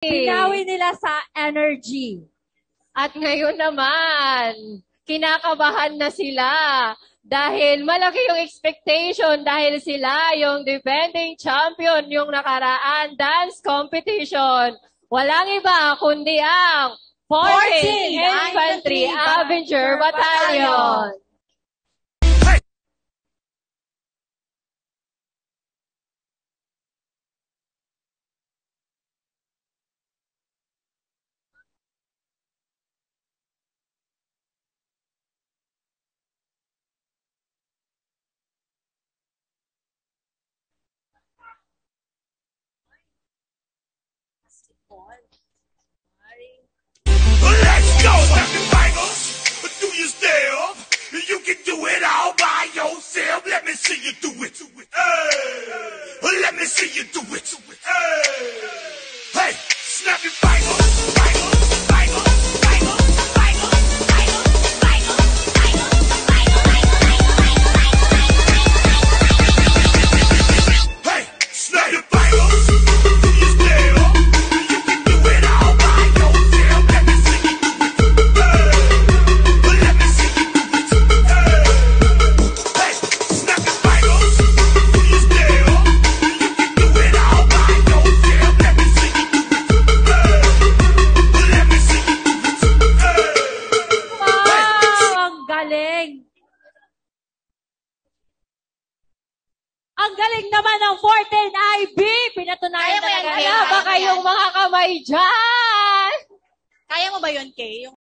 Binawi nila sa energy. At ngayon naman, kinakabahan na sila dahil malaki yung expectation dahil sila yung defending champion yung nakaraan dance competition. Walang iba kundi ang 14th Infantry Avenger Battalion. Let's go, Happy Bangles! Do you still? You can do it all by yourself. Let me see you do it. Hey, let me see you do it. Hey, snap your bangles, bangles, bangles, bangles, bangles, bangles, bangles, bangles. Hey, snap your bangles. Do you still? You can do it all by yourself. Let me see you do it. Let me see you do it. Hey, snap your bangles. Do you still? You can do it all by yourself. Let me see you do it. Let me see you do it. Wow! Ang galing! Ang galing naman ng 14 IB! Pinatunayan Kaya mo yan, talaga. Kay. Wala ba kayong mga kamay dyan? Kaya mo ba yun, Kay? Yung